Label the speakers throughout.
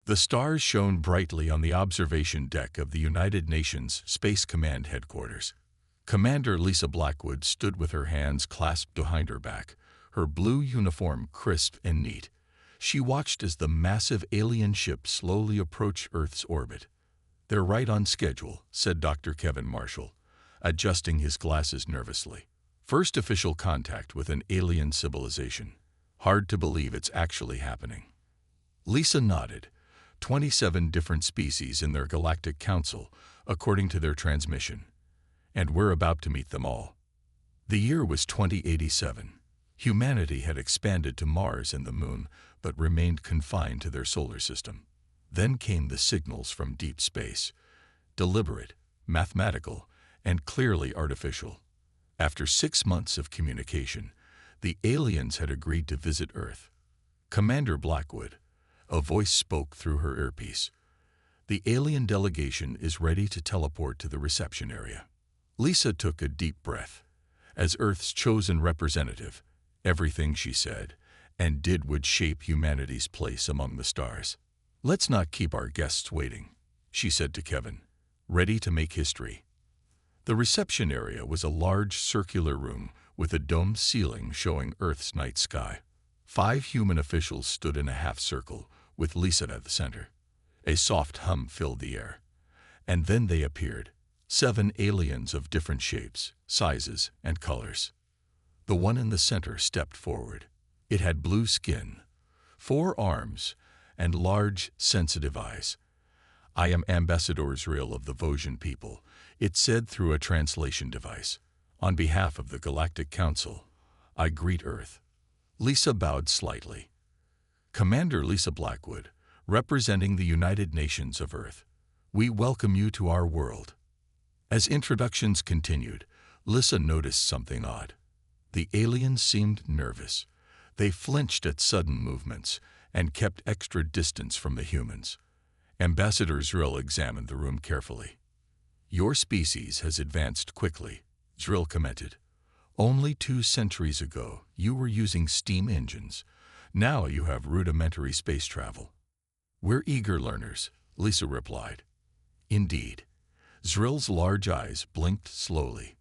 Speaker 1: The stars shone brightly on the observation deck of the United Nations Space Command Headquarters. Commander Lisa Blackwood stood with her hands clasped behind her back, her blue uniform crisp and neat. She watched as the massive alien ship slowly approached Earth's orbit. "They're right on schedule," said Dr. Kevin Marshall, adjusting his glasses nervously. "First official contact with an alien civilization. Hard to believe it's actually happening." Lisa nodded. 27 different species in their Galactic Council, according to their transmission. And we're about to meet them all. The year was 2087. Humanity had expanded to Mars and the Moon, but remained confined to their solar system. Then came the signals from deep space. Deliberate, mathematical, and clearly artificial. After 6 months of communication, the aliens had agreed to visit Earth. "Commander Blackwood," a voice spoke through her earpiece. "The alien delegation is ready to teleport to the reception area." Lisa took a deep breath. As Earth's chosen representative, everything she said and did would shape humanity's place among the stars. "Let's not keep our guests waiting," she said to Kevin, ready to make history. The reception area was a large circular room with a domed ceiling showing Earth's night sky. 5 human officials stood in a half circle, with Lisa at the center. A soft hum filled the air. And then they appeared, 7 aliens of different shapes, sizes, and colors. The one in the center stepped forward. It had blue skin, 4 arms, and large, sensitive eyes. "I am Ambassador Israel of the Vosgian people," it said through a translation device. "On behalf of the Galactic Council, I greet Earth." Lisa bowed slightly. "Commander Lisa Blackwood, representing the United Nations of Earth, we welcome you to our world." As introductions continued, Lisa noticed something odd. The aliens seemed nervous. They flinched at sudden movements and kept extra distance from the humans. Ambassador Zrill examined the room carefully. "Your species has advanced quickly," Zrill commented. "Only 2 centuries ago, you were using steam engines. Now you have rudimentary space travel." "We're eager learners," Lisa replied. "Indeed." Zrill's large eyes blinked slowly.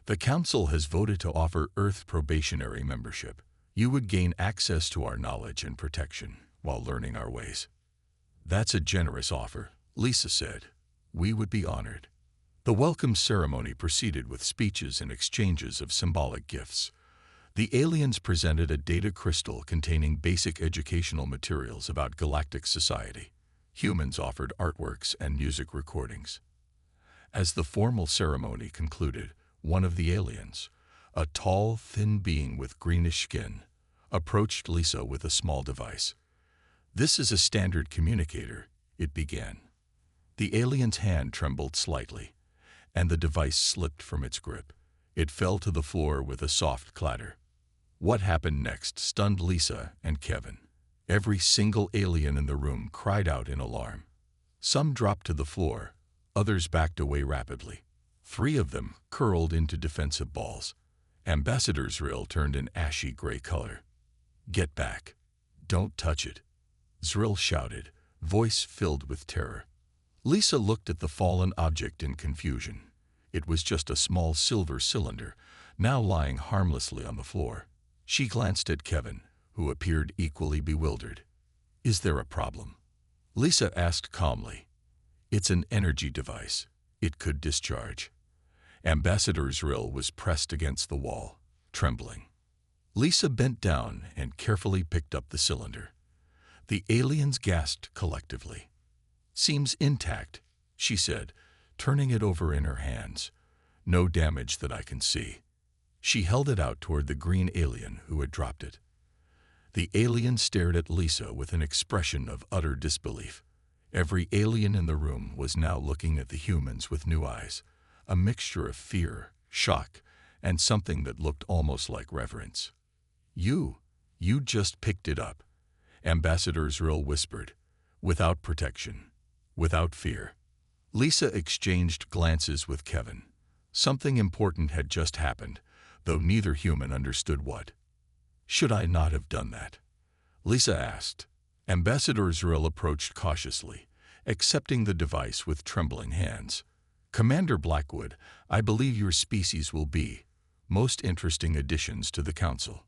Speaker 1: "The Council has voted to offer Earth probationary membership. You would gain access to our knowledge and protection while learning our ways." "That's a generous offer," Lisa said. "We would be honored." The welcome ceremony proceeded with speeches and exchanges of symbolic gifts. The aliens presented a data crystal containing basic educational materials about galactic society. Humans offered artworks and music recordings. As the formal ceremony concluded, one of the aliens, a tall, thin being with greenish skin, approached Lisa with a small device. "This is a standard communicator," it began. The alien's hand trembled slightly, and the device slipped from its grip. It fell to the floor with a soft clatter. What happened next stunned Lisa and Kevin. Every single alien in the room cried out in alarm. Some dropped to the floor, others backed away rapidly. 3 of them curled into defensive balls. Ambassador Zrill turned an ashy gray color. "Get back. Don't touch it," Zrill shouted, voice filled with terror. Lisa looked at the fallen object in confusion. It was just a small silver cylinder, now lying harmlessly on the floor. She glanced at Kevin, who appeared equally bewildered. "Is there a problem?" Lisa asked calmly. "It's an energy device. It could discharge." Ambassador Zrill was pressed against the wall, trembling. Lisa bent down and carefully picked up the cylinder. The aliens gasped collectively. "Seems intact," she said, turning it over in her hands. "No damage that I can see." She held it out toward the green alien who had dropped it. The alien stared at Lisa with an expression of utter disbelief. Every alien in the room was now looking at the humans with new eyes, a mixture of fear, shock, and something that looked almost like reverence. You just picked it up," Ambassador Zrill whispered, "without protection, without fear." Lisa exchanged glances with Kevin. Something important had just happened, though neither human understood what. "Should I not have done that?" Lisa asked. Ambassador Zrill approached cautiously, accepting the device with trembling hands. Commander Blackwood, I believe your species will be most interesting additions to the Council.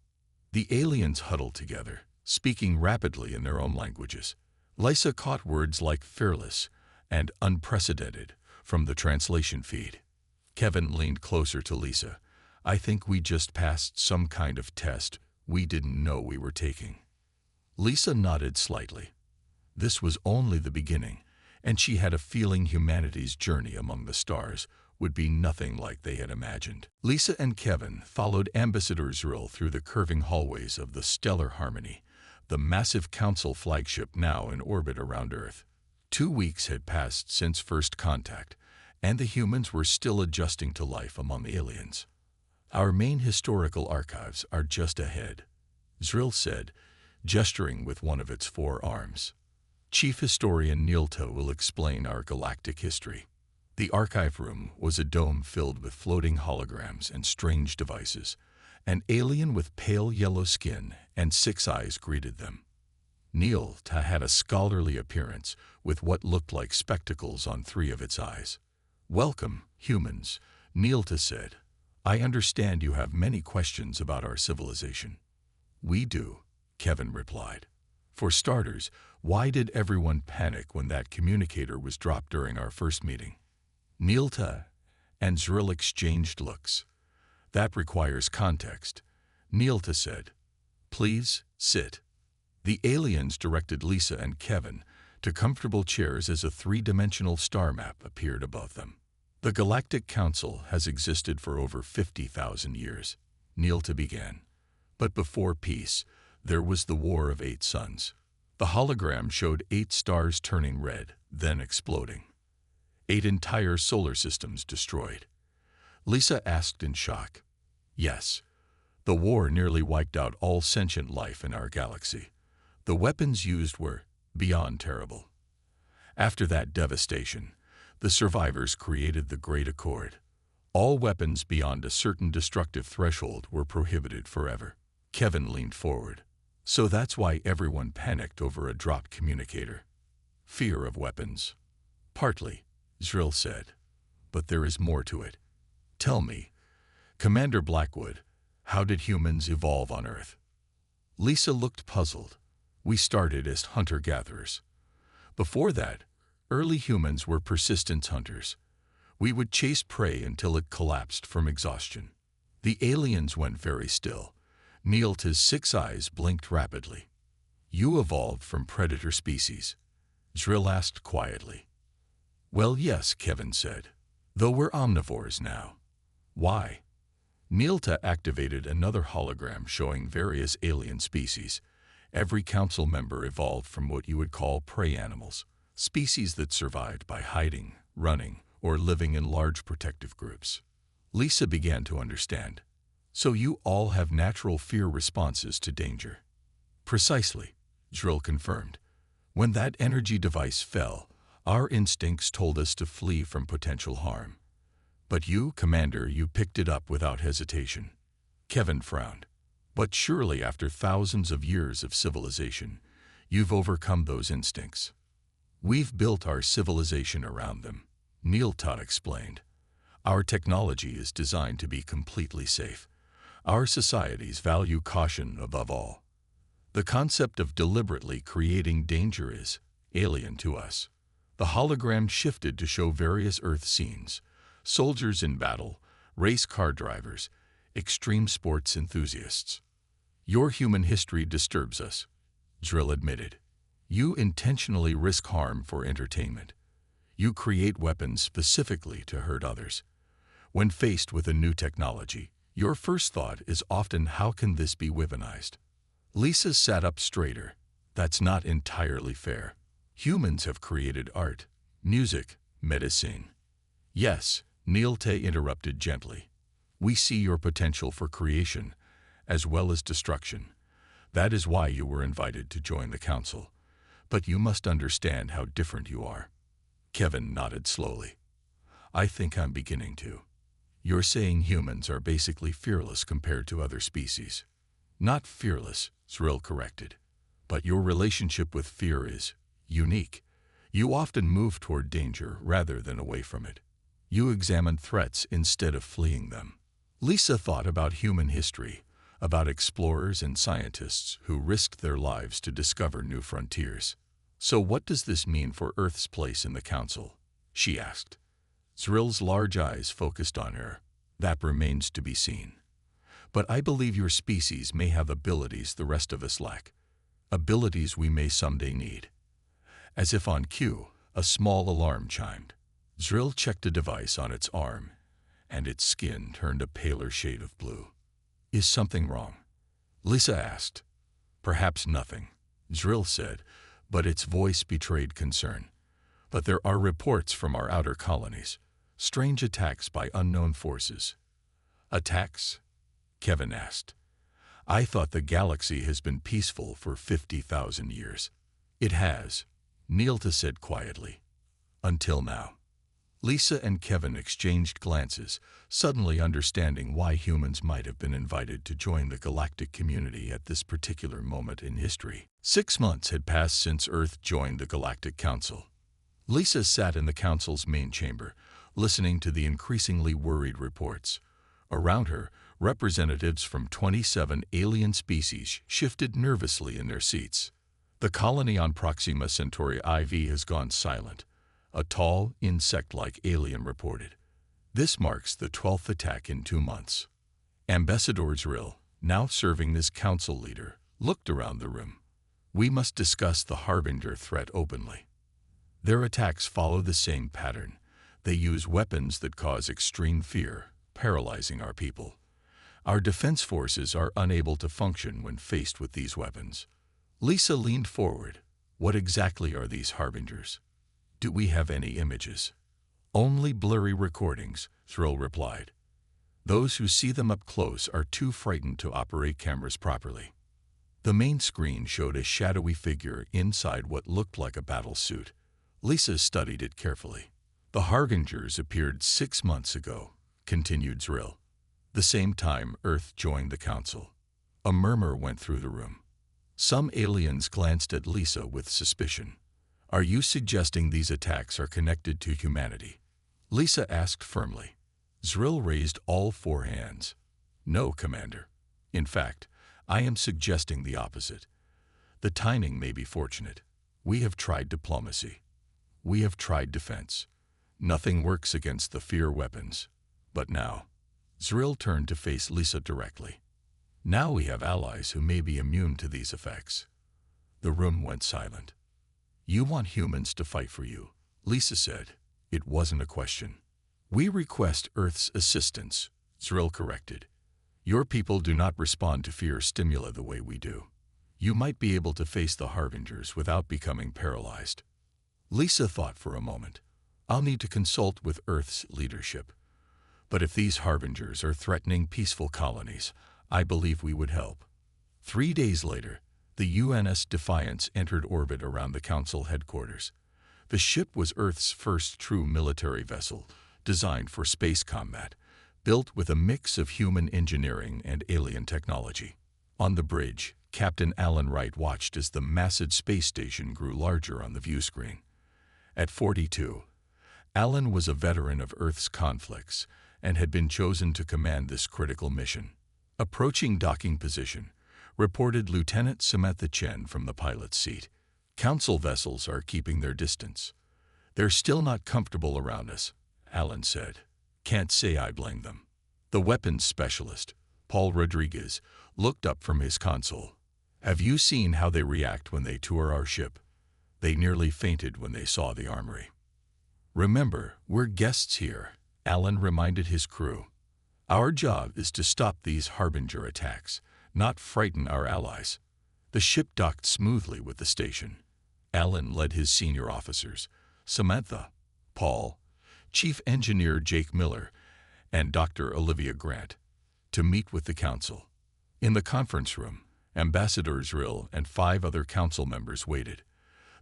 Speaker 1: The aliens huddled together, speaking rapidly in their own languages. Lysa caught words like fearless and unprecedented from the translation feed. Kevin leaned closer to Lisa. I think we just passed some kind of test we didn't know we were taking. Lisa nodded slightly. This was only the beginning, and she had a feeling humanity's journey among the stars would be nothing like they had imagined. Lisa and Kevin followed Ambassador Zrill through the curving hallways of the Stellar Harmony, the massive Council flagship now in orbit around Earth. 2 weeks had passed since first contact, and the humans were still adjusting to life among the aliens. Our main historical archives are just ahead, Zrill said, gesturing with one of its 4 arms. Chief Historian Nilta will explain our galactic history. The archive room was a dome filled with floating holograms and strange devices. An alien with pale yellow skin and 6 eyes greeted them. Nilta had a scholarly appearance with what looked like spectacles on 3 of its eyes. Welcome, humans, Nilta said. I understand you have many questions about our civilization. We do, Kevin replied. For starters, why did everyone panic when that communicator was dropped during our first meeting? Nilta and Zrill exchanged looks. That requires context, Nilta said. Please, sit. The aliens directed Lisa and Kevin to comfortable chairs as a 3-dimensional star map appeared above them. The Galactic Council has existed for over 50,000 years, Nilta began. But before peace, there was the War of 8 Suns. The hologram showed 8 stars turning red, then exploding. 8 entire solar systems destroyed. Lisa asked in shock. Yes, the war nearly wiped out all sentient life in our galaxy. The weapons used were beyond terrible. After that devastation, the survivors created the Great Accord. All weapons beyond a certain destructive threshold were prohibited forever. Kevin leaned forward. So that's why everyone panicked over a dropped communicator. Fear of weapons. Partly, Zrill said. But there is more to it. Tell me, Commander Blackwood, how did humans evolve on Earth? Lisa looked puzzled. We started as hunter-gatherers. Before that, early humans were persistence hunters. We would chase prey until it collapsed from exhaustion. The aliens went very still. Nilta's 6 eyes blinked rapidly. You evolved from predator species, Zrill asked quietly. Well, yes, Kevin said, though we're omnivores now. Why? Nilta activated another hologram showing various alien species. Every council member evolved from what you would call prey animals, species that survived by hiding, running, or living in large protective groups. Lisa began to understand. So you all have natural fear responses to danger. Precisely, Zrill confirmed. When that energy device fell, our instincts told us to flee from potential harm. But you, Commander, you picked it up without hesitation. Kevin frowned. But surely after thousands of years of civilization, you've overcome those instincts. We've built our civilization around them, Nilta explained. Our technology is designed to be completely safe. Our societies value caution above all. The concept of deliberately creating danger is alien to us. The hologram shifted to show various Earth scenes. Soldiers in battle, race car drivers, extreme sports enthusiasts. Your human history disturbs us, Zrill admitted. You intentionally risk harm for entertainment. You create weapons specifically to hurt others. When faced with a new technology, your first thought is often, how can this be weaponized? Lisa sat up straighter. That's not entirely fair. Humans have created art, music, medicine. Yes, Nilta interrupted gently. We see your potential for creation, as well as destruction. That is why you were invited to join the council. But you must understand how different you are. Kevin nodded slowly. I think I'm beginning to. You're saying humans are basically fearless compared to other species. Not fearless, Zrill corrected, But your relationship with fear is unique. You often move toward danger rather than away from it. You examine threats instead of fleeing them. Lisa thought about human history, about explorers and scientists who risked their lives to discover new frontiers. So what does this mean for Earth's place in the Council? She asked. Zrill's large eyes focused on her. That remains to be seen. But I believe your species may have abilities the rest of us lack. Abilities we may someday need. As if on cue, a small alarm chimed. Zrill checked a device on its arm, and its skin turned a paler shade of blue. Is something wrong? Lisa asked. Perhaps nothing, Zrill said, but its voice betrayed concern. But there are reports from our outer colonies. Strange attacks by unknown forces. Attacks? Kevin asked. I thought the galaxy has been peaceful for 50,000 years. It has, Neelta said quietly. Until now. Lisa and Kevin exchanged glances, suddenly understanding why humans might have been invited to join the galactic community at this particular moment in history. 6 months had passed since Earth joined the Galactic Council. Lisa sat in the Council's main chamber, listening to the increasingly worried reports. Around her, representatives from 27 alien species shifted nervously in their seats. The colony on Proxima Centauri IV has gone silent, a tall, insect-like alien reported. This marks the 12th attack in 2 months. Ambassador Zrill, now serving as council leader, looked around the room. We must discuss the Harbinger threat openly. Their attacks follow the same pattern. They use weapons that cause extreme fear, paralyzing our people. Our defense forces are unable to function when faced with these weapons. Lisa leaned forward. What exactly are these Harbingers? Do we have any images? Only blurry recordings, Zrill replied. Those who see them up close are too frightened to operate cameras properly. The main screen showed a shadowy figure inside what looked like a battle suit. Lisa studied it carefully. The Harbingers appeared 6 months ago, continued Zrill. The same time Earth joined the Council. A murmur went through the room. Some aliens glanced at Lisa with suspicion. Are you suggesting these attacks are connected to humanity? Lisa asked firmly. Zrill raised all 4 hands. No, Commander. In fact, I am suggesting the opposite. The timing may be fortunate. We have tried diplomacy. We have tried defense. Nothing works against the fear weapons. But now, Zrill turned to face Lisa directly. Now we have allies who may be immune to these effects. The room went silent. You want humans to fight for you, Lisa said. It wasn't a question. We request Earth's assistance, Zrill corrected. Your people do not respond to fear stimuli the way we do. You might be able to face the Harbingers without becoming paralyzed. Lisa thought for a moment. I'll need to consult with Earth's leadership. But if these Harbingers are threatening peaceful colonies, I believe we would help. 3 days later, the UNS Defiance entered orbit around the Council headquarters. The ship was Earth's first true military vessel, designed for space combat, built with a mix of human engineering and alien technology. On the bridge, Captain Alan Wright watched as the massive space station grew larger on the view screen. At 42, Alan was a veteran of Earth's conflicts and had been chosen to command this critical mission. Approaching docking position, reported Lieutenant Samantha Chen from the pilot's seat. Council vessels are keeping their distance. They're still not comfortable around us, Alan said. Can't say I blame them. The weapons specialist, Paul Rodriguez, looked up from his console. Have you seen how they react when they tour our ship? They nearly fainted when they saw the armory. Remember, we're guests here, Alan reminded his crew. Our job is to stop these Harbinger attacks, not frighten our allies. The ship docked smoothly with the station. Alan led his senior officers, Samantha, Paul, Chief Engineer Jake Miller, and Dr. Olivia Grant, to meet with the Council. In the conference room, Ambassador Zrill and 5 other Council members waited.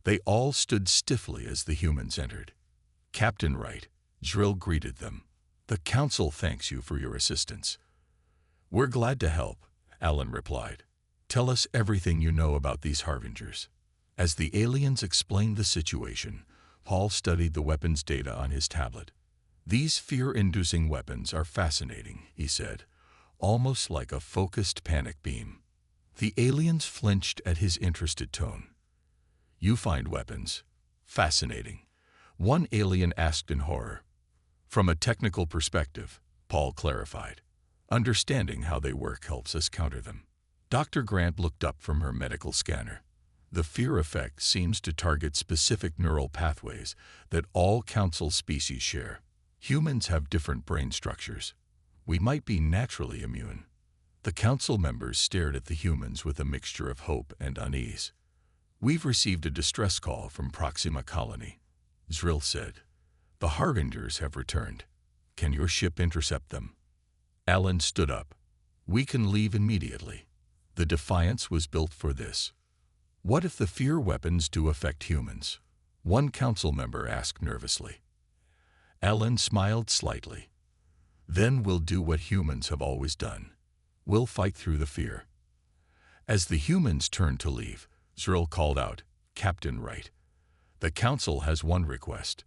Speaker 1: They all stood stiffly as the humans entered. Captain Wright, Zrill greeted them. The Council thanks you for your assistance. We're glad to help, Alan replied. Tell us everything you know about these harbingers. As the aliens explained the situation, Paul studied the weapons data on his tablet. These fear-inducing weapons are fascinating, he said, almost like a focused panic beam. The aliens flinched at his interested tone. You find weapons fascinating, one alien asked in horror. From a technical perspective, Paul clarified. Understanding how they work helps us counter them. Dr. Grant looked up from her medical scanner. The fear effect seems to target specific neural pathways that all council species share. Humans have different brain structures. We might be naturally immune. The council members stared at the humans with a mixture of hope and unease. We've received a distress call from Proxima Colony, Zrill said. The harbingers have returned. Can your ship intercept them? Alan stood up. We can leave immediately. The Defiance was built for this. What if the fear weapons do affect humans? One council member asked nervously. Alan smiled slightly. Then we'll do what humans have always done. We'll fight through the fear. As the humans turned to leave, Zrill called out, Captain Wright, the council has one request.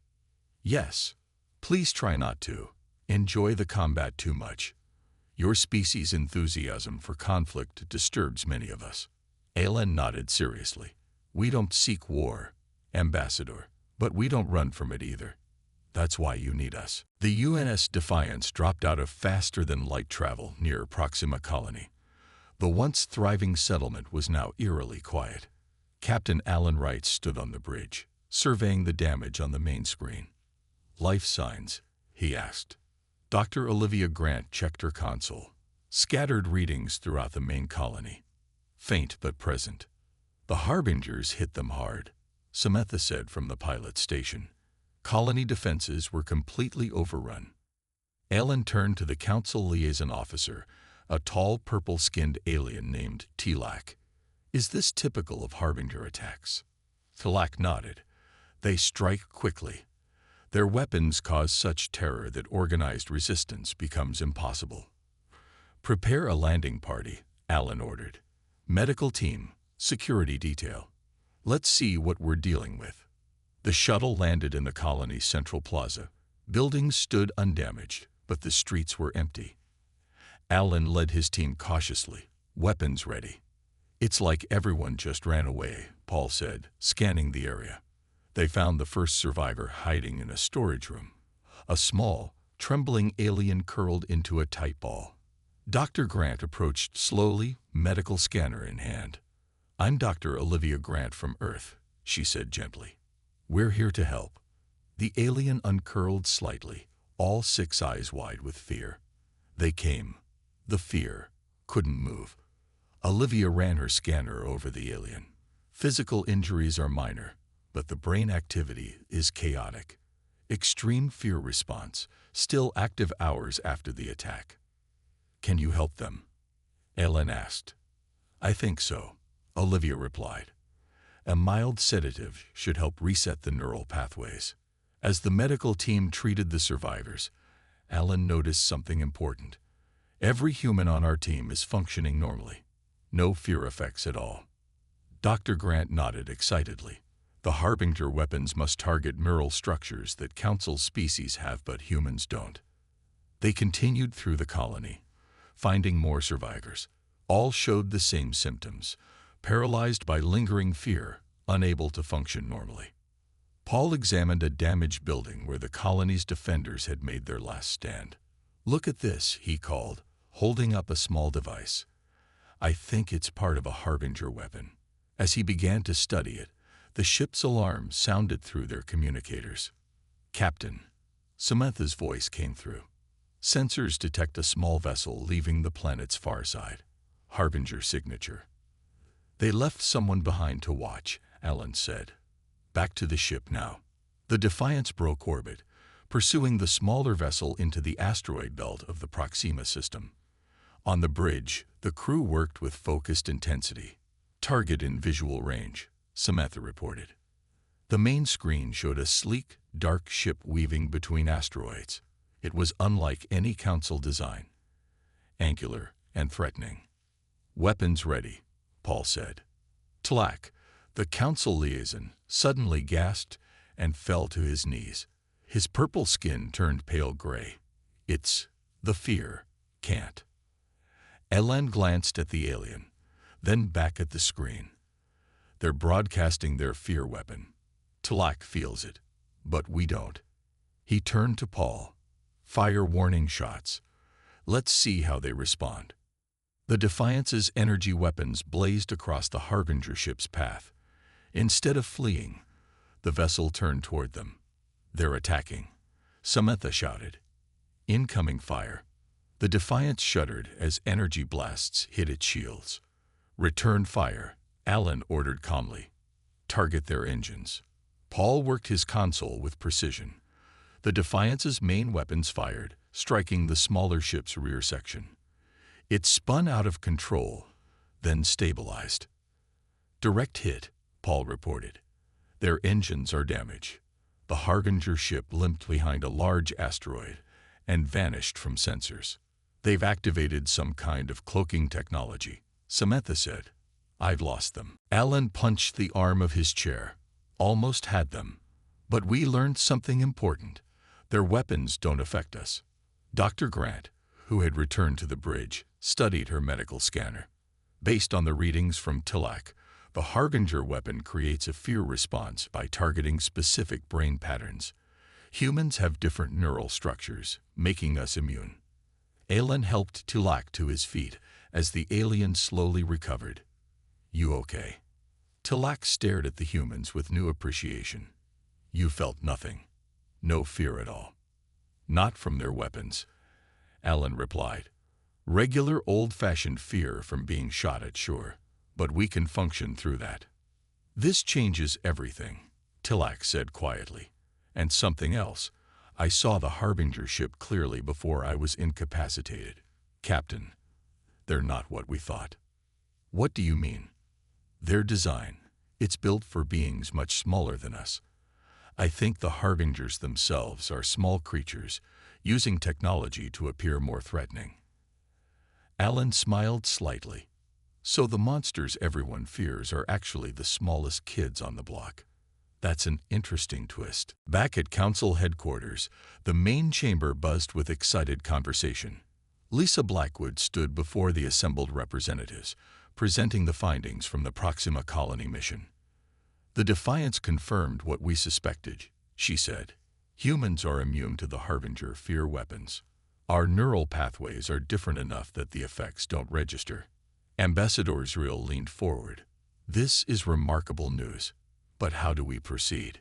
Speaker 1: Yes. Please try not to enjoy the combat too much. Your species' enthusiasm for conflict disturbs many of us. Alan nodded seriously. We don't seek war, Ambassador, but we don't run from it either. That's why you need us. The UNS Defiance dropped out of faster-than-light travel near Proxima Colony. The once thriving settlement was now eerily quiet. Captain Alan Wright stood on the bridge, surveying the damage on the main screen. Life signs, he asked. Dr. Olivia Grant checked her console. Scattered readings throughout the main colony. Faint but present. The harbingers hit them hard, Samantha said from the pilot station. Colony defenses were completely overrun. Alan turned to the council liaison officer, a tall purple-skinned alien named Tilak. Is this typical of harbinger attacks? Tilak nodded. They strike quickly. Their weapons cause such terror that organized resistance becomes impossible. Prepare a landing party, Alan ordered. Medical team, security detail. Let's see what we're dealing with. The shuttle landed in the colony's central plaza. Buildings stood undamaged, but the streets were empty. Alan led his team cautiously, weapons ready. It's like everyone just ran away, Paul said, scanning the area. They found the first survivor hiding in a storage room. A small, trembling alien curled into a tight ball. Dr. Grant approached slowly, medical scanner in hand. I'm Dr. Olivia Grant from Earth, she said gently. We're here to help. The alien uncurled slightly, all 6 eyes wide with fear. They came. The fear couldn't move. Olivia ran her scanner over the alien. Physical injuries are minor, but the brain activity is chaotic. Extreme fear response, still active hours after the attack. Can you help them? Alan asked. I think so, Olivia replied. A mild sedative should help reset the neural pathways. As the medical team treated the survivors, Alan noticed something important. Every human on our team is functioning normally. No fear effects at all. Dr. Grant nodded excitedly. The harbinger weapons must target neural structures that council species have but humans don't. They continued through the colony, finding more survivors. All showed the same symptoms, paralyzed by lingering fear, unable to function normally. Paul examined a damaged building where the colony's defenders had made their last stand. Look at this, he called, holding up a small device. I think it's part of a harbinger weapon. As he began to study it, the ship's alarm sounded through their communicators. Captain, Samantha's voice came through. Sensors detect a small vessel leaving the planet's far side. Harbinger signature. They left someone behind to watch, Alan said. Back to the ship now. The Defiance broke orbit, pursuing the smaller vessel into the asteroid belt of the Proxima system. On the bridge, the crew worked with focused intensity. Target in visual range, Samantha reported. The main screen showed a sleek, dark ship weaving between asteroids. It was unlike any council design. Angular and threatening. Weapons ready, Paul said. Tlak, the council liaison, suddenly gasped and fell to his knees. His purple skin turned pale gray. It's the fear, can't. Ellen glanced at the alien, then back at the screen. They're broadcasting their fear weapon. Tlak feels it, but we don't. He turned to Paul. Fire warning shots. Let's see how they respond. The Defiance's energy weapons blazed across the Harbinger ship's path. Instead of fleeing, the vessel turned toward them. They're attacking, Samantha shouted. Incoming fire. The Defiance shuddered as energy blasts hit its shields. Return fire, Alan ordered calmly. Target their engines. Paul worked his console with precision. The Defiance's main weapons fired, striking the smaller ship's rear section. It spun out of control, then stabilized. Direct hit, Paul reported. Their engines are damaged. The Harbinger ship limped behind a large asteroid and vanished from sensors. They've activated some kind of cloaking technology, Samantha said. I've lost them. Alan punched the arm of his chair. Almost had them. But we learned something important. Their weapons don't affect us. Dr. Grant, who had returned to the bridge, studied her medical scanner. Based on the readings from Tlak, the Harbinger weapon creates a fear response by targeting specific brain patterns. Humans have different neural structures, making us immune. Alan helped Tlak to his feet as the alien slowly recovered. You okay? Tlak stared at the humans with new appreciation. You felt nothing. No fear at all. Not from their weapons, Alan replied. Regular old-fashioned fear from being shot at, sure, but we can function through that. This changes everything, Tlak said quietly. And something else. I saw the Harbinger ship clearly before I was incapacitated. Captain, they're not what we thought. What do you mean? Their design. It's built for beings much smaller than us. I think the Harbingers themselves are small creatures, using technology to appear more threatening. Alan smiled slightly. So the monsters everyone fears are actually the smallest kids on the block. That's an interesting twist. Back at Council headquarters, the main chamber buzzed with excited conversation. Lisa Blackwood stood before the assembled representatives, presenting the findings from the Proxima Colony mission. The Defiance confirmed what we suspected, she said. Humans are immune to the Harbinger fear weapons. Our neural pathways are different enough that the effects don't register. Ambassador Israel leaned forward. This is remarkable news. But how do we proceed?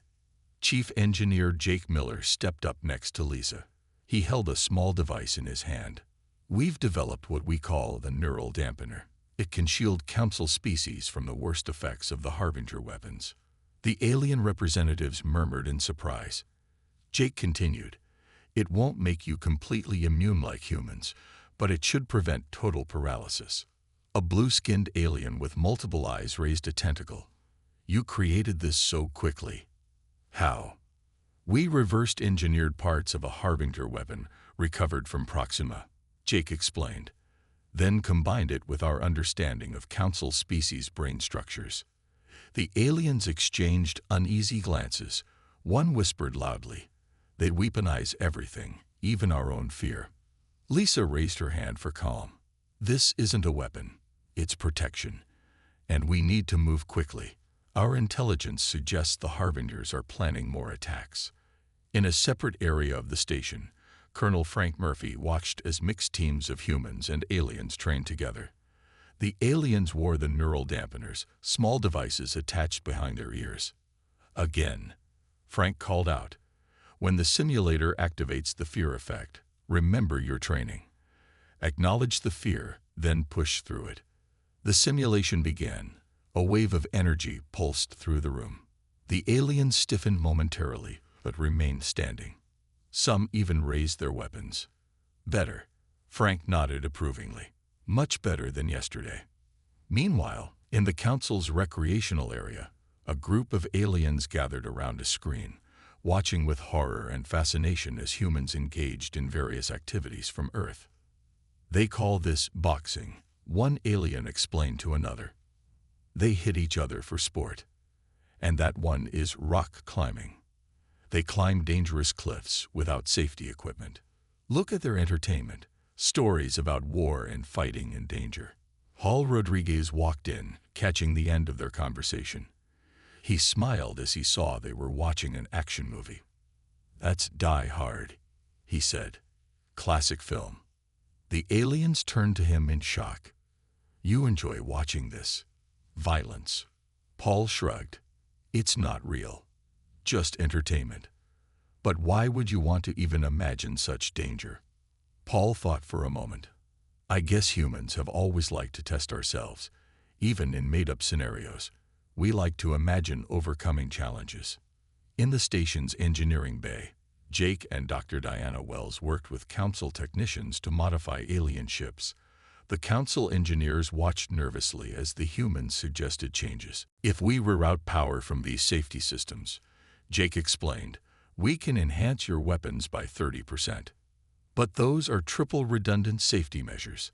Speaker 1: Chief Engineer Jake Miller stepped up next to Lisa. He held a small device in his hand. We've developed what we call the neural dampener. It can shield Council species from the worst effects of the Harbinger weapons. The alien representatives murmured in surprise. Jake continued, It won't make you completely immune like humans, but it should prevent total paralysis. A blue-skinned alien with multiple eyes raised a tentacle. You created this so quickly. How? We reversed engineered parts of a Harbinger weapon recovered from Proxima, Jake explained, then combined it with our understanding of Council species brain structures. The aliens exchanged uneasy glances. One whispered loudly, They'd weaponize everything, even our own fear. Lisa raised her hand for calm. This isn't a weapon. It's protection. And we need to move quickly. Our intelligence suggests the Harbingers are planning more attacks. In a separate area of the station, Colonel Frank Murphy watched as mixed teams of humans and aliens trained together. The aliens wore the neural dampeners, small devices attached behind their ears. Again, Frank called out, When the simulator activates the fear effect, remember your training. Acknowledge the fear, then push through it. The simulation began. A wave of energy pulsed through the room. The aliens stiffened momentarily, but remained standing. Some even raised their weapons. Better. Frank nodded approvingly. Much better than yesterday. Meanwhile, in the Council's recreational area, a group of aliens gathered around a screen, watching with horror and fascination as humans engaged in various activities from Earth. They call this boxing, one alien explained to another. They hit each other for sport. And that one is rock climbing. They climb dangerous cliffs without safety equipment. Look at their entertainment. Stories about war and fighting and danger. Hall Rodriguez walked in, catching the end of their conversation. He smiled as he saw they were watching an action movie. "That's Die Hard," he said. "Classic film." The aliens turned to him in shock. "You enjoy watching this? Violence." Paul shrugged. "It's not real. Just entertainment. But why would you want to even imagine such danger?" Paul thought for a moment. "I guess humans have always liked to test ourselves, even in made-up scenarios. We like to imagine overcoming challenges." In the station's engineering bay, Jake and Dr. Diana Wells worked with Council technicians to modify alien ships. The Council engineers watched nervously as the humans suggested changes. "If we reroute power from these safety systems," Jake explained, "we can enhance your weapons by 30%. But those are triple redundant safety measures."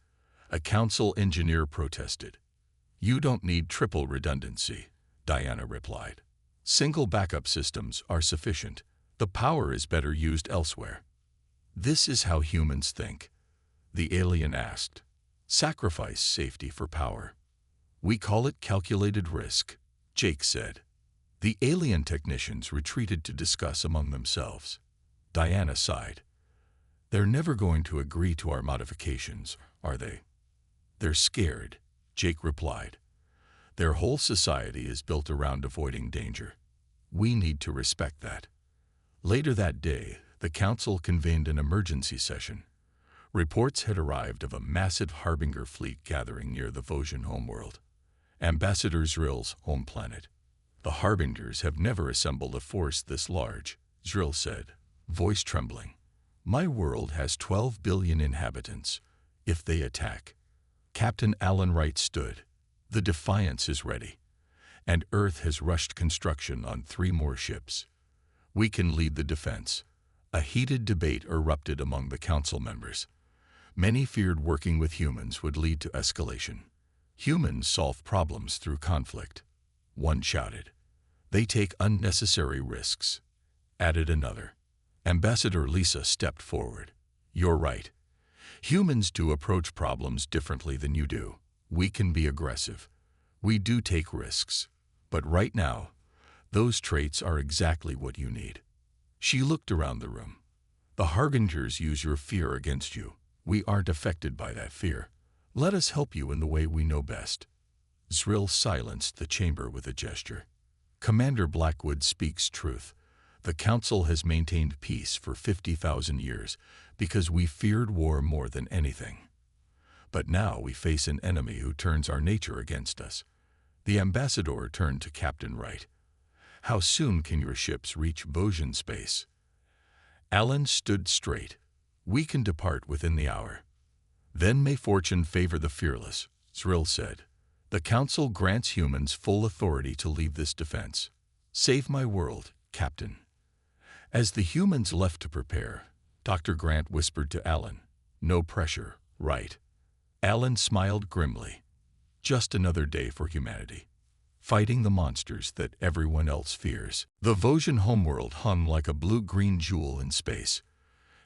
Speaker 1: A Council engineer protested. "You don't need triple redundancy," Diana replied. "Single backup systems are sufficient. The power is better used elsewhere." "This is how humans think," the alien asked. "Sacrifice safety for power." "We call it calculated risk," Jake said. The alien technicians retreated to discuss among themselves. Diana sighed. "They're never going to agree to our modifications, are they?" "They're scared," Jake replied. "Their whole society is built around avoiding danger. We need to respect that." Later that day, the Council convened an emergency session. Reports had arrived of a massive Harbinger fleet gathering near the Vosgian homeworld, Ambassador Zrill's home planet. "The Harbingers have never assembled a force this large," Zrill said, voice trembling. "My world has 12 billion inhabitants. If they attack..." Captain Alan Wright stood. "The Defiance is ready, and Earth has rushed construction on 3 more ships. We can lead the defense." A heated debate erupted among the Council members. Many feared working with humans would lead to escalation. "Humans solve problems through conflict," one shouted. "They take unnecessary risks," added another. Ambassador Lisa stepped forward. "You're right. Humans do approach problems differently than you do. We can be aggressive. We do take risks. But right now, those traits are exactly what you need." She looked around the room. "The Harbingers use your fear against you. We aren't affected by that fear. Let us help you in the way we know best." Zrill silenced the chamber with a gesture. "Commander Blackwood speaks truth. The Council has maintained peace for 50,000 years because we feared war more than anything. But now we face an enemy who turns our nature against us." The ambassador turned to Captain Wright. "How soon can your ships reach Vosgian space?" Alan stood straight. "We can depart within the hour." "Then may fortune favor the fearless," Zrill said. "The Council grants humans full authority to leave this defense. Save my world, Captain." As the humans left to prepare, Dr. Grant whispered to Alan, "No pressure, right?" Alan smiled grimly. "Just another day for humanity, fighting the monsters that everyone else fears." The Vosgian homeworld hung like a blue-green jewel in space.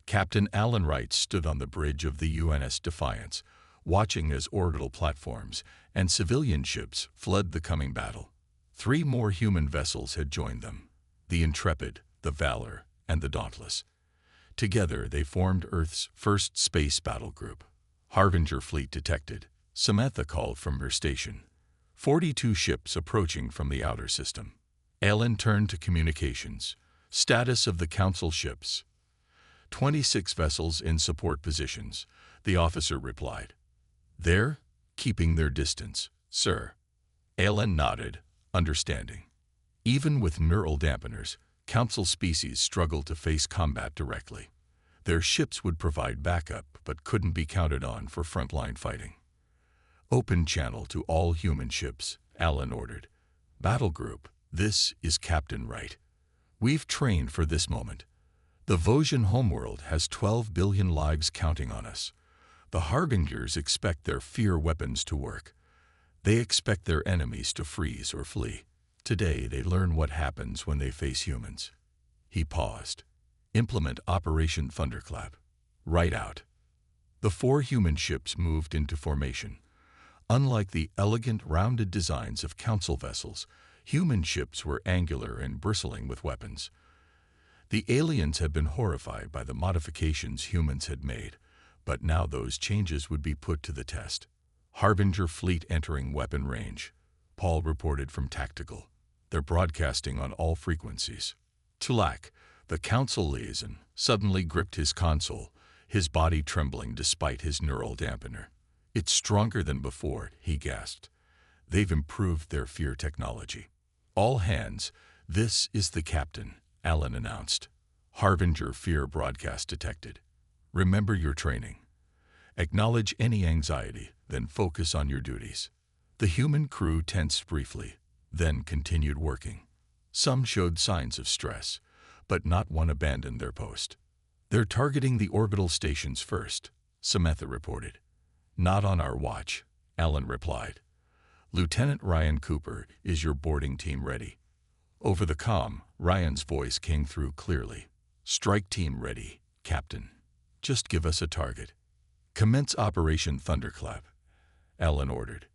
Speaker 1: Captain Alan Wright stood on the bridge of the UNS Defiance, watching as orbital platforms and civilian ships fled the coming battle. 3 more human vessels had joined them: the Intrepid, the Valor, and the Dauntless. Together they formed Earth's first space battle group. Harbinger fleet detected, Samantha called from her station. 42 ships approaching from the outer system. Alan turned to communications. Status of the Council ships: 26 vessels in support positions, the officer replied. "They're keeping their distance, sir." Alan nodded, understanding. Even with neural dampeners, Council species struggled to face combat directly. Their ships would provide backup but couldn't be counted on for frontline fighting. "Open channel to all human ships," Alan ordered. "Battle group, this is Captain Wright. We've trained for this moment. The Vosgian homeworld has 12 billion lives counting on us. The Harbingers expect their fear weapons to work. They expect their enemies to freeze or flee. Today, they learn what happens when they face humans. He paused. Implement Operation Thunderclap. Right out. The 4 human ships moved into formation. Unlike the elegant, rounded designs of council vessels, human ships were angular and bristling with weapons. The aliens had been horrified by the modifications humans had made, but now those changes would be put to the test. Harbinger fleet entering weapon range. Paul reported from Tactical. They're broadcasting on all frequencies. Tulak, the council liaison, suddenly gripped his console, his body trembling despite his neural dampener. It's stronger than before, he gasped. They've improved their fear technology. All hands, this is the captain, Alan announced. Harbinger fear broadcast detected. Remember your training. Acknowledge any anxiety, then focus on your duties. The human crew tensed briefly, then continued working. Some showed signs of stress, but not one abandoned their post. They're targeting the orbital stations first, Samantha reported. Not on our watch, Alan replied. Lieutenant Ryan Cooper, is your boarding team ready? Over the comm, Ryan's voice came through clearly. Strike team ready, Captain. Just give us a target. Commence Operation Thunderclap, Alan ordered.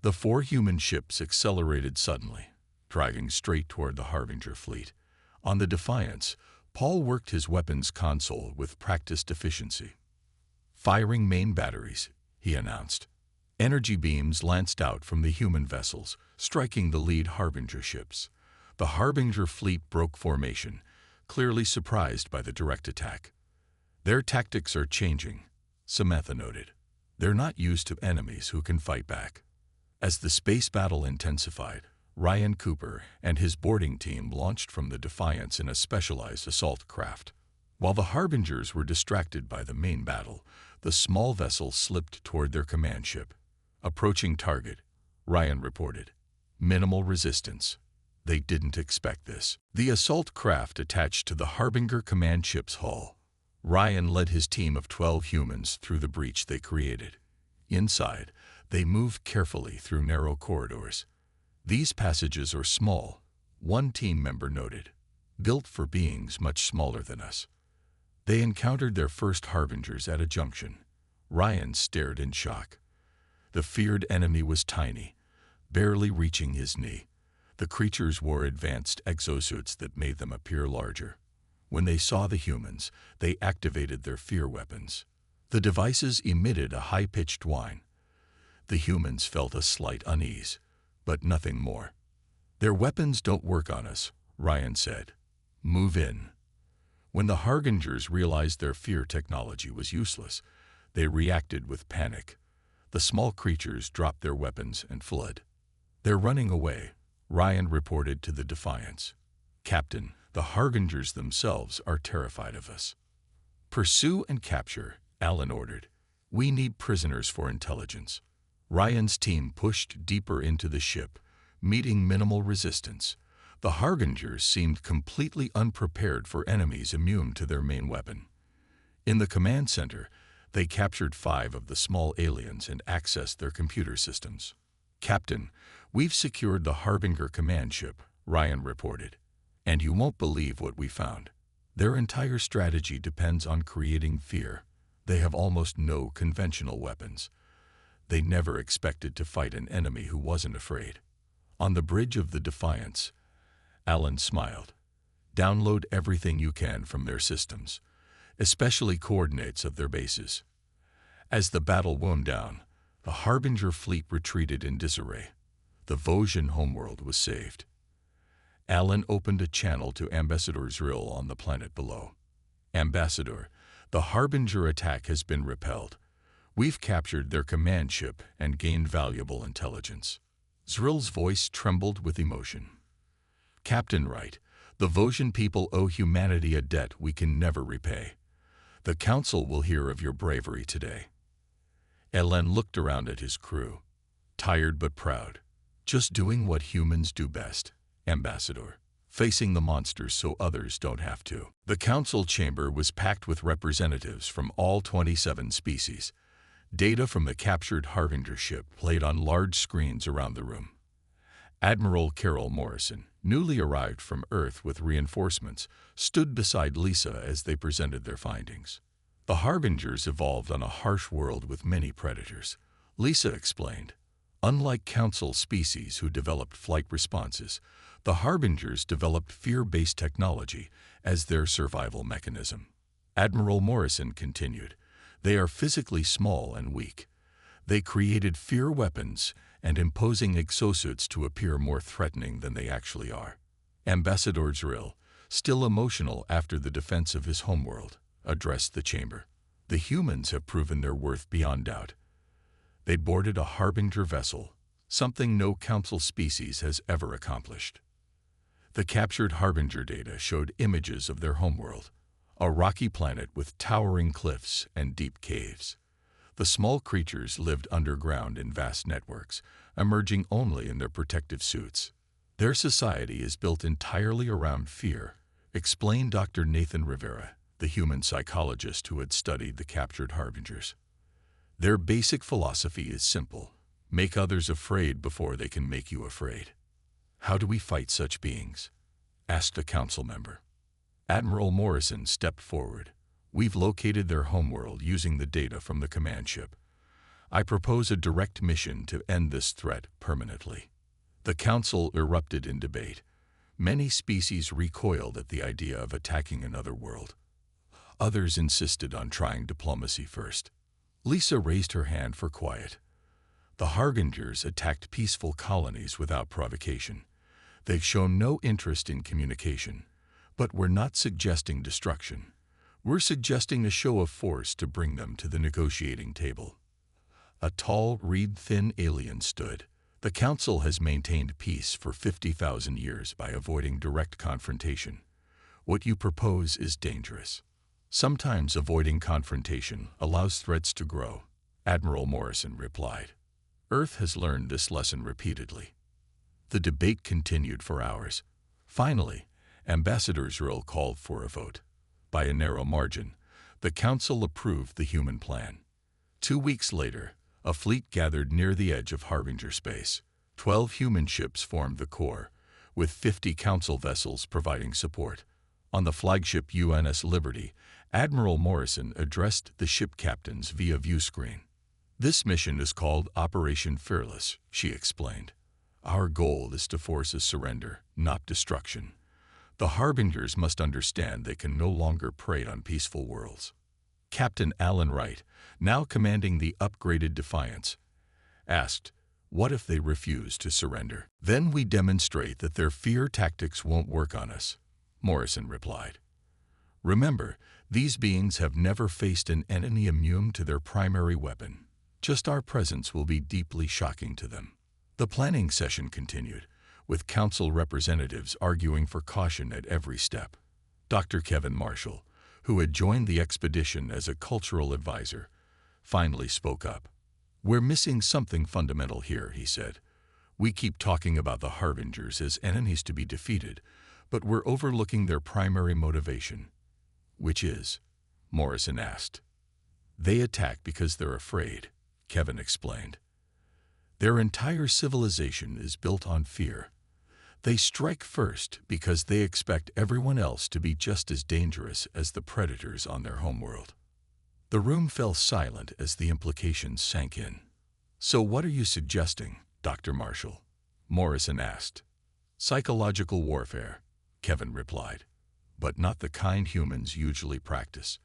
Speaker 1: The 4 human ships accelerated suddenly, driving straight toward the Harbinger fleet. On the Defiance, Paul worked his weapons console with practiced efficiency. Firing main batteries, he announced. Energy beams lanced out from the human vessels, striking the lead Harbinger ships. The Harbinger fleet broke formation, clearly surprised by the direct attack. Their tactics are changing, Samantha noted. They're not used to enemies who can fight back. As the space battle intensified, Ryan Cooper and his boarding team launched from the Defiance in a specialized assault craft. While the Harbingers were distracted by the main battle, the small vessel slipped toward their command ship. Approaching target, Ryan reported. Minimal resistance. They didn't expect this. The assault craft attached to the Harbinger command ship's hull. Ryan led his team of 12 humans through the breach they created. Inside, they moved carefully through narrow corridors. These passages are small, one team member noted, built for beings much smaller than us. They encountered their first Harbingers at a junction. Ryan stared in shock. The feared enemy was tiny, barely reaching his knee. The creatures wore advanced exosuits that made them appear larger. When they saw the humans, they activated their fear weapons. The devices emitted a high-pitched whine. The humans felt a slight unease, but nothing more. Their weapons don't work on us, Ryan said. Move in. When the Harbingers realized their fear technology was useless, they reacted with panic. The small creatures dropped their weapons and fled. They're running away, Ryan reported to the Defiance. Captain, the Harbingers themselves are terrified of us. Pursue and capture, Alan ordered. We need prisoners for intelligence. Ryan's team pushed deeper into the ship, meeting minimal resistance. The Harbingers seemed completely unprepared for enemies immune to their main weapon. In the command center, they captured 5 of the small aliens and accessed their computer systems. Captain, we've secured the Harbinger command ship, Ryan reported. And you won't believe what we found. Their entire strategy depends on creating fear. They have almost no conventional weapons. They never expected to fight an enemy who wasn't afraid. On the bridge of the Defiance, Alan smiled. Download everything you can from their systems, especially coordinates of their bases. As the battle wound down, the Harbinger fleet retreated in disarray. The Vosgian homeworld was saved. Alan opened a channel to Ambassador Zrill on the planet below. Ambassador, the Harbinger attack has been repelled. We've captured their command ship and gained valuable intelligence. Zrill's voice trembled with emotion. Captain Wright, the Vosgian people owe humanity a debt we can never repay. The Council will hear of your bravery today. Alan looked around at his crew, tired but proud. Just doing what humans do best, Ambassador. Facing the monsters so others don't have to. The Council chamber was packed with representatives from all 27 species. Data from the captured Harbinger ship played on large screens around the room. Admiral Carol Morrison, newly arrived from Earth with reinforcements, stood beside Lisa as they presented their findings. The Harbingers evolved on a harsh world with many predators, Lisa explained. Unlike Council species who developed flight responses, the Harbingers developed fear-based technology as their survival mechanism. Admiral Morrison continued, "They are physically small and weak. They created fear weapons and imposing exosuits to appear more threatening than they actually are." Ambassador Zrill, still emotional after the defense of his homeworld, addressed the chamber. "The humans have proven their worth beyond doubt. They boarded a Harbinger vessel, something no Council species has ever accomplished." The captured Harbinger data showed images of their homeworld, a rocky planet with towering cliffs and deep caves. The small creatures lived underground in vast networks, emerging only in their protective suits. "Their society is built entirely around fear," explained Dr. Nathan Rivera, the human psychologist who had studied the captured Harbingers. "Their basic philosophy is simple: make others afraid before they can make you afraid." "How do we fight such beings?" asked a council member. Admiral Morrison stepped forward. "We've located their homeworld using the data from the command ship. I propose a direct mission to end this threat permanently." The council erupted in debate. Many species recoiled at the idea of attacking another world. Others insisted on trying diplomacy first. Lisa raised her hand for quiet. "The Harbingers attacked peaceful colonies without provocation. They've shown no interest in communication, but we're not suggesting destruction. We're suggesting a show of force to bring them to the negotiating table." A tall, reed-thin alien stood. "The Council has maintained peace for 50,000 years by avoiding direct confrontation. What you propose is dangerous. Sometimes avoiding confrontation allows threats to grow," Admiral Morrison replied. "Earth has learned this lesson repeatedly." The debate continued for hours. Finally, Ambassador Zrill called for a vote. By a narrow margin, the Council approved the human plan. 2 weeks later, a fleet gathered near the edge of Harbinger space. 12 human ships formed the core, with 50 Council vessels providing support. On the flagship UNS Liberty, Admiral Morrison addressed the ship captains via viewscreen. "This mission is called Operation Fearless," she explained. "Our goal is to force a surrender, not destruction. The Harbingers must understand they can no longer prey on peaceful worlds." Captain Alan Wright, now commanding the upgraded Defiance, asked, "What if they refuse to surrender?" "Then we demonstrate that their fear tactics won't work on us," Morrison replied. "Remember, these beings have never faced an enemy immune to their primary weapon. Just our presence will be deeply shocking to them." The planning session continued, with Council representatives arguing for caution at every step. Dr. Kevin Marshall, who had joined the expedition as a cultural advisor, finally spoke up. "We're missing something fundamental here," he said. "We keep talking about the Harbingers as enemies to be defeated, but we're overlooking their primary motivation." "Which is?" Morrison asked. "They attack because they're afraid," Kevin explained. "Their entire civilization is built on fear. They strike first because they expect everyone else to be just as dangerous as the predators on their homeworld." The room fell silent as the implications sank in. "So what are you suggesting, Dr. Marshall?" Morrison asked. "Psychological warfare," Kevin replied, "but not the kind humans usually practice.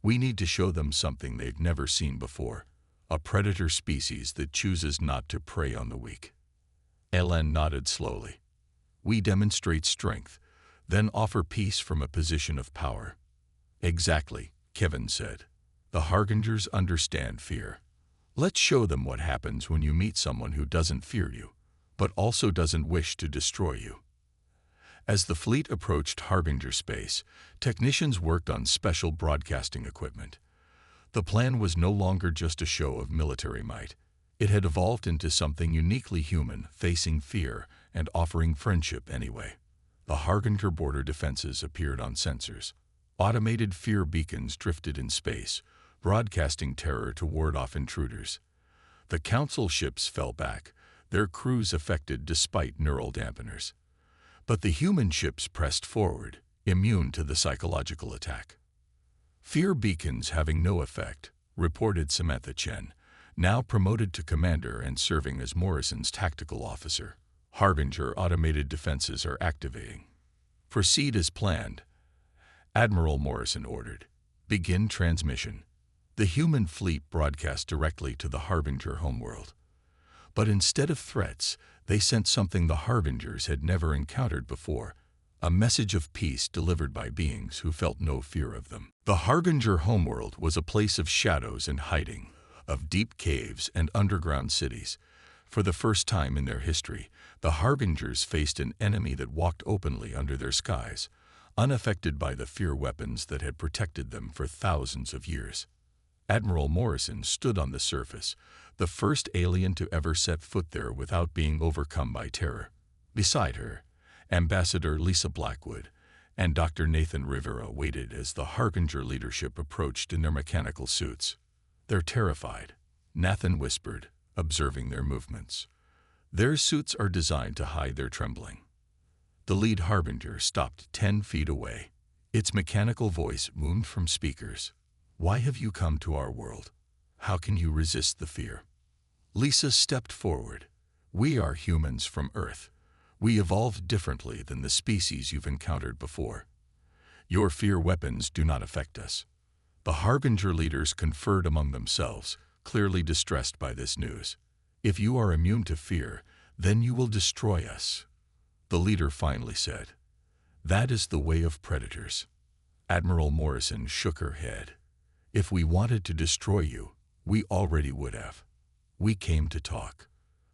Speaker 1: We need to show them something they've never seen before, a predator species that chooses not to prey on the weak." Ellen nodded slowly. "We demonstrate strength, then offer peace from a position of power." "Exactly," Kevin said. "The Harbingers understand fear. Let's show them what happens when you meet someone who doesn't fear you, but also doesn't wish to destroy you." As the fleet approached Harbinger space, technicians worked on special broadcasting equipment. The plan was no longer just a show of military might. It had evolved into something uniquely human, facing fear and offering friendship anyway. The Harbinger border defenses appeared on sensors. Automated fear beacons drifted in space, broadcasting terror to ward off intruders. The Council ships fell back, their crews affected despite neural dampeners. But the human ships pressed forward, immune to the psychological attack. Fear beacons having no effect, reported Samantha Chen, now promoted to commander and serving as Morrison's tactical officer. Harbinger automated defenses are activating. Proceed as planned, Admiral Morrison ordered. Begin transmission. The human fleet broadcast directly to the Harbinger homeworld. But instead of threats, they sent something the Harbingers had never encountered before, a message of peace delivered by beings who felt no fear of them. The Harbinger homeworld was a place of shadows and hiding, of deep caves and underground cities. For the first time in their history, the Harbingers faced an enemy that walked openly under their skies, unaffected by the fear weapons that had protected them for thousands of years. Admiral Morrison stood on the surface, the first alien to ever set foot there without being overcome by terror. Beside her, Ambassador Lisa Blackwood and Dr. Nathan Rivera waited as the Harbinger leadership approached in their mechanical suits. "They're terrified," Nathan whispered, observing their movements. "Their suits are designed to hide their trembling." The lead Harbinger stopped 10 feet away. Its mechanical voice boomed from speakers. "Why have you come to our world? How can you resist the fear?" Lisa stepped forward. "We are humans from Earth. We evolved differently than the species you've encountered before. Your fear weapons do not affect us." The Harbinger leaders conferred among themselves, clearly distressed by this news. "If you are immune to fear, then you will destroy us," the leader finally said. "That is the way of predators." Admiral Morrison shook her head. "If we wanted to destroy you, we already would have. We came to talk."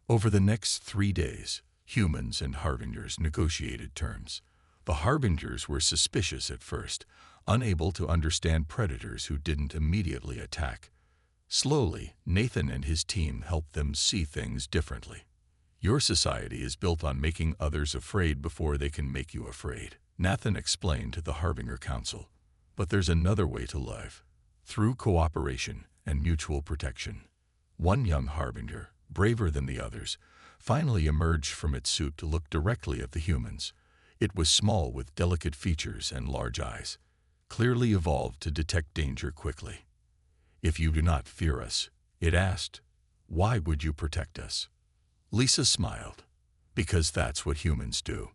Speaker 1: Over the next 3 days, humans and Harbingers negotiated terms. The Harbingers were suspicious at first, unable to understand predators who didn't immediately attack. Slowly, Nathan and his team helped them see things differently. "Your society is built on making others afraid before they can make you afraid," Nathan explained to the Harbinger Council. "But there's another way to live, through cooperation and mutual protection." One young Harbinger, braver than the others, finally emerged from its suit to look directly at the humans. It was small with delicate features and large eyes, clearly evolved to detect danger quickly. "If you do not fear us," it asked, "why would you protect us?" Lisa smiled. "Because that's what humans do.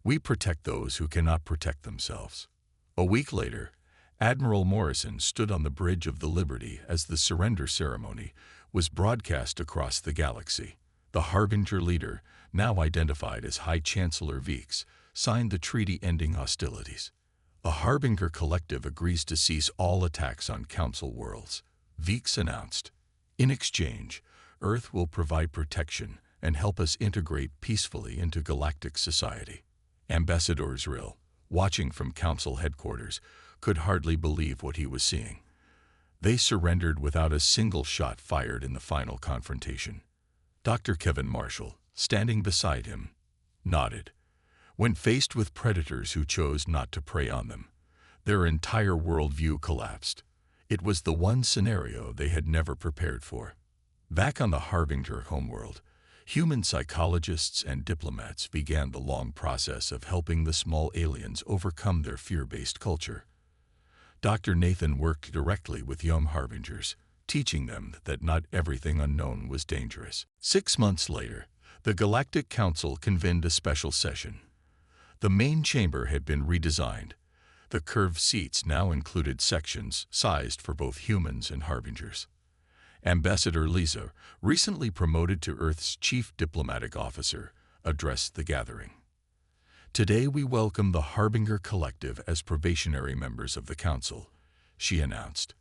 Speaker 1: We protect those who cannot protect themselves." A week later, Admiral Morrison stood on the bridge of the Liberty as the surrender ceremony was broadcast across the galaxy. The Harbinger leader, now identified as High Chancellor Veeks, signed the treaty ending hostilities. The Harbinger Collective agrees to cease all attacks on Council worlds, Veeks announced. "In exchange, Earth will provide protection and help us integrate peacefully into galactic society." Ambassador Israel, watching from Council headquarters, could hardly believe what he was seeing. They surrendered without a single shot fired in the final confrontation. Dr. Kevin Marshall, standing beside him, nodded. When faced with predators who chose not to prey on them, their entire worldview collapsed. It was the one scenario they had never prepared for. Back on the Harbinger homeworld, human psychologists and diplomats began the long process of helping the small aliens overcome their fear-based culture. Dr. Nathan worked directly with young Harbingers, teaching them that not everything unknown was dangerous. 6 months later, the Galactic Council convened a special session. The main chamber had been redesigned. The curved seats now included sections sized for both humans and Harbingers. Ambassador Lisa, recently promoted to Earth's Chief Diplomatic Officer, addressed the gathering. "Today we welcome the Harbinger Collective as probationary members of the Council," she announced.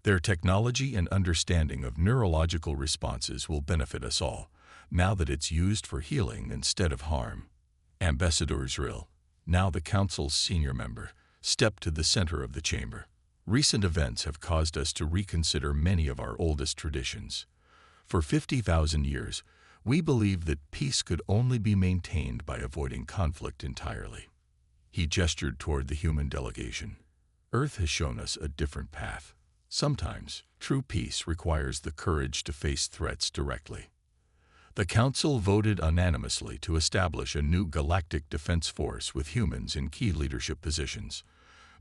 Speaker 1: "Their technology and understanding of neurological responses will benefit us all, now that it's used for healing instead of harm." Ambassador Israel, now the Council's senior member, stepped to the center of the chamber. "Recent events have caused us to reconsider many of our oldest traditions. For 50,000 years, we believed that peace could only be maintained by avoiding conflict entirely." He gestured toward the human delegation. "Earth has shown us a different path. Sometimes, true peace requires the courage to face threats directly. The Council voted unanimously to establish a new galactic defense force with humans in key leadership positions.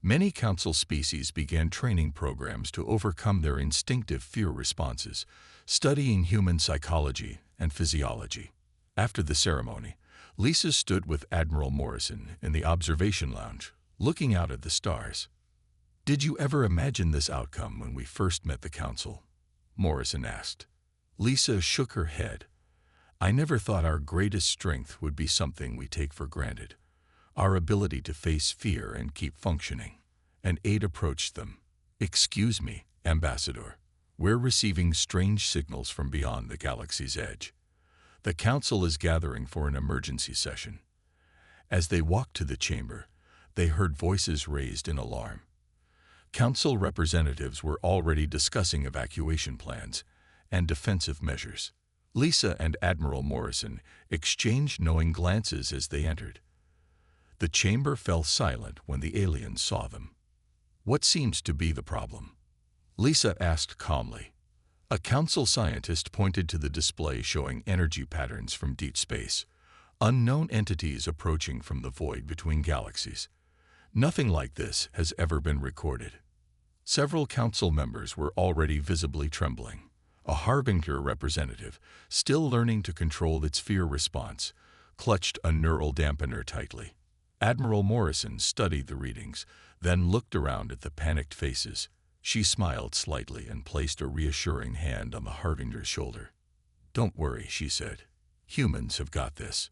Speaker 1: Many Council species began training programs to overcome their instinctive fear responses, studying human psychology and physiology. After the ceremony, Lisa stood with Admiral Morrison in the observation lounge, looking out at the stars. "Did you ever imagine this outcome when we first met the Council?" Morrison asked. Lisa shook her head. "I never thought our greatest strength would be something we take for granted. Our ability to face fear and keep functioning." And Aide approached them. "Excuse me, Ambassador. We're receiving strange signals from beyond the galaxy's edge. The Council is gathering for an emergency session." As they walked to the chamber, they heard voices raised in alarm. Council representatives were already discussing evacuation plans and defensive measures. Lisa and Admiral Morrison exchanged knowing glances as they entered. The chamber fell silent when the aliens saw them. "What seems to be the problem?" Lisa asked calmly. A Council scientist pointed to the display showing energy patterns from deep space, unknown entities approaching from the void between galaxies. Nothing like this has ever been recorded. Several Council members were already visibly trembling. A Harbinger representative, still learning to control its fear response, clutched a neural dampener tightly. Admiral Morrison studied the readings, then looked around at the panicked faces. She smiled slightly and placed a reassuring hand on the Harbinger's shoulder. "Don't worry," she said. "Humans have got this."